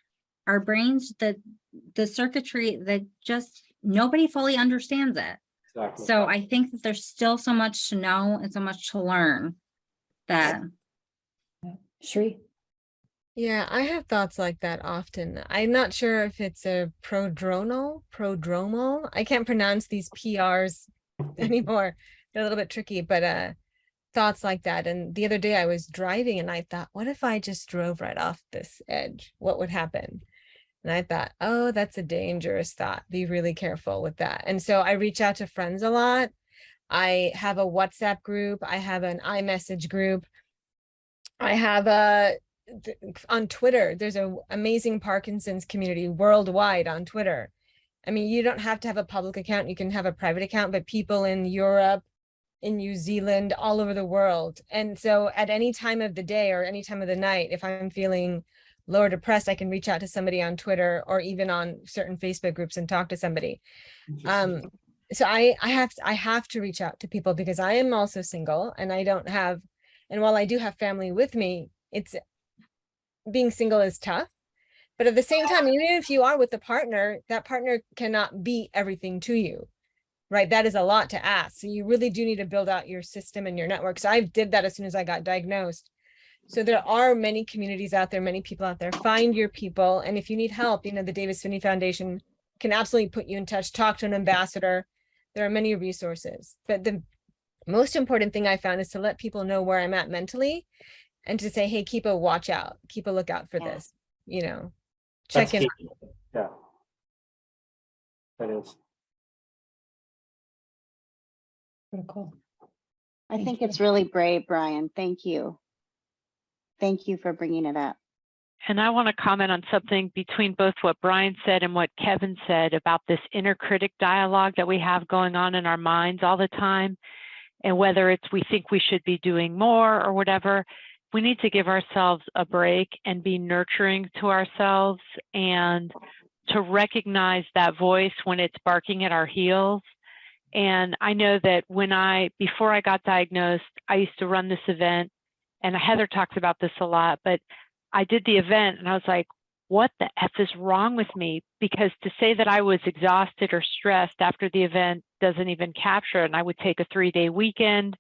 our brains, the circuitry, that just nobody fully understands it. Exactly. So I think that there's still so much to know and so much to learn that. Shri? Yeah, I have thoughts like that often. I'm not sure if it's a prodromal. I can't pronounce these PRs anymore. They're a little bit tricky, but thoughts like that. And the other day I was driving and I thought, what if I just drove right off this edge? What would happen? And I thought, oh, that's a dangerous thought. Be really careful with that. And so I reach out to friends a lot. I have a WhatsApp group. I have an iMessage group. I have on Twitter, there's an amazing Parkinson's community worldwide on Twitter. I mean, you don't have to have a public account. You can have a private account, but people in Europe, in New Zealand, all over the world. And so at any time of the day or any time of the night, if I'm feeling low or depressed, I can reach out to somebody on Twitter or even on certain Facebook groups and talk to somebody. So I have to reach out to people because I am also single and I don't have, and while I do have family with me, it's being single is tough. But at the same time, even if you are with a partner, that partner cannot be everything to you, right? That is a lot to ask. So you really do need to build out your system and your network. So I did that as soon as I got diagnosed. So there are many communities out there, many people out there. Find your people. And if you need help, you know, the Davis Phinney Foundation can absolutely put you in touch. Talk to an ambassador. There are many resources. But the most important thing I found is to let people know where I'm at mentally and to say, hey, keep a watch out, keep a lookout for this, you know, check in. Yeah, that is. Cool. I think it's really brave, Brian. Thank you. Thank you for bringing it up. And I want to comment on something between both what Brian said and what Kevin said about this inner critic dialogue that we have going on in our minds all the time. And whether it's we think we should be doing more or whatever, we need to give ourselves a break and be nurturing to ourselves and to recognize that voice when it's barking at our heels. And I know that before I got diagnosed, I used to run this event, and Heather talks about this a lot, but I did the event and I was like, what the F is wrong with me? Because to say that I was exhausted or stressed after the event doesn't even capture it. And I would take a 3-day weekend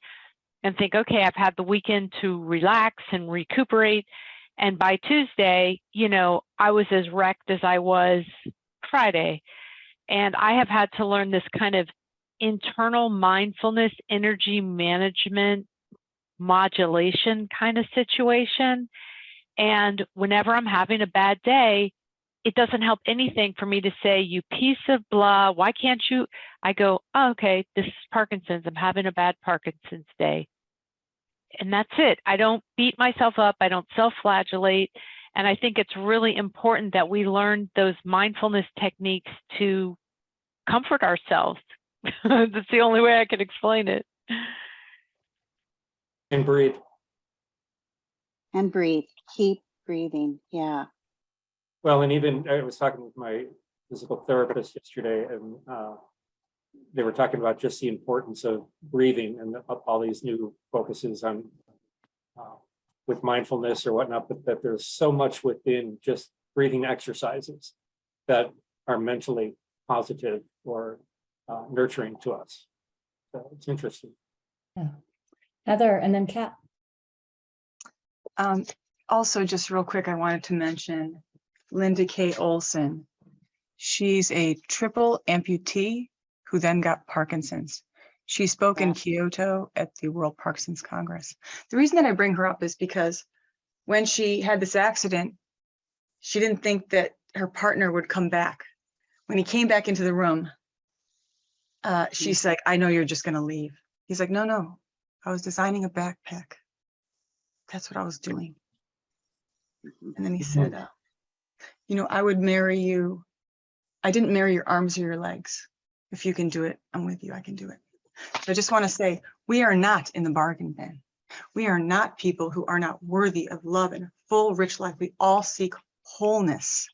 and think, okay, I've had the weekend to relax and recuperate. And by Tuesday, you know, I was as wrecked as I was Friday. And I have had to learn this kind of internal mindfulness, energy management, modulation kind of situation. And whenever I'm having a bad day, it doesn't help anything for me to say, you piece of blah, why can't you? I go, oh, okay, this is Parkinson's. I'm having a bad Parkinson's day. And that's it. I don't beat myself up. I don't self-flagellate. And I think it's really important that we learn those mindfulness techniques to comfort ourselves. That's the only way I can explain it. And breathe. And breathe. Keep breathing. Yeah. Well, and even I was talking with my physical therapist yesterday, and they were talking about just the importance of breathing and all these new focuses on with mindfulness or whatnot, but that there's so much within just breathing exercises that are mentally positive or nurturing to us. So it's interesting. Yeah. Heather, and then Kat. Also, just real quick, I wanted to mention Linda K. Olson. She's a triple amputee who then got Parkinson's. She spoke in Kyoto at the World Parkinson's Congress. The reason that I bring her up is because when she had this accident, she didn't think that her partner would come back. When he came back into the room, she's like, I know you're just going to leave. He's like, no, I was designing a backpack. That's what I was doing. And then he said, I would marry you. I didn't marry your arms or your legs. If you can do it, I'm with you. I can do it. So I just want to say, we are not in the bargain bin. We are not people who are not worthy of love and a full, rich life. We all seek wholeness.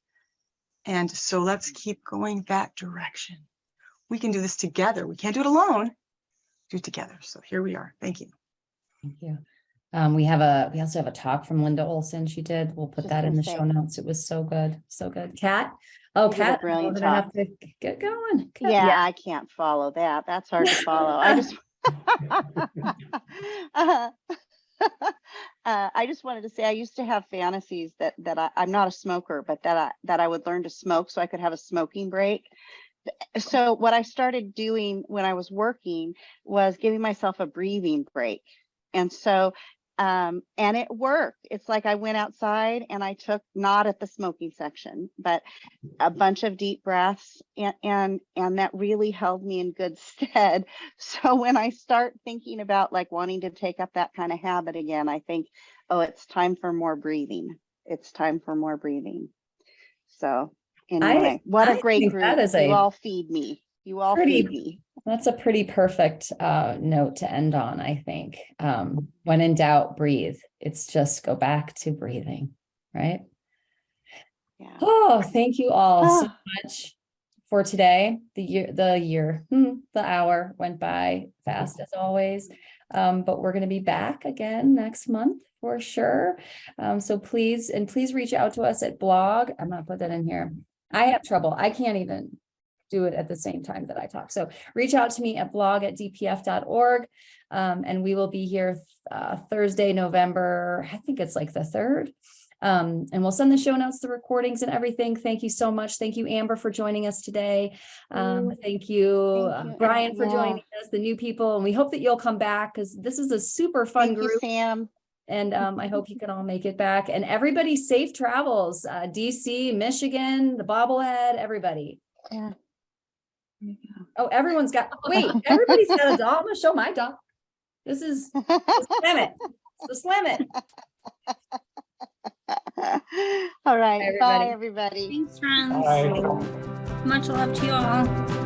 And so let's keep going that direction. We can do this together. We can't do it alone. Do it together. So here we are. Thank you. Thank you. We also have a talk from Linda Olson. She did. We'll put that in the show notes. It was so good. So good. Kat. Oh, Kat, we're gonna have to get going. Kat. Yeah, I can't follow that. That's hard to follow. I just wanted to say I used to have fantasies that I'm not a smoker, but that I would learn to smoke so I could have a smoking break. So what I started doing when I was working was giving myself a breathing break. And so and it worked. It's like I went outside and I took, not at the smoking section, but a bunch of deep breaths, and that really held me in good stead. So when I start thinking about like wanting to take up that kind of habit again, I think, oh, it's time for more breathing. It's time for more breathing. So anyway, what a great group. You all feed me. You all feed me. That's a pretty perfect note to end on, I think. When in doubt, breathe. It's just go back to breathing, right? Yeah. Oh, thank you all so much for today. The hour went by fast as always. But we're going to be back again next month for sure. So please reach out to us at blog. I'm going to put that in here. I have trouble. I can't even do it at the same time that I talk. So reach out to me at blog@dpf.org. And we will be here Thursday, November, I think it's like the 3rd. And we'll send the show notes, the recordings and everything. Thank you so much. Thank you, Amber, for joining us today. Thank you, Brian, for joining us, the new people. And we hope that you'll come back because this is a super fun group. Thank you, Sam. And I hope you can all make it back. And everybody, safe travels. DC, Michigan, the bobblehead, everybody. Yeah. Oh, everybody's got a doll. I'm gonna show my doll. This is the Slam It. It's the Slam It. All right. Bye, everybody. Thanks, friends. Bye. Much love to you all.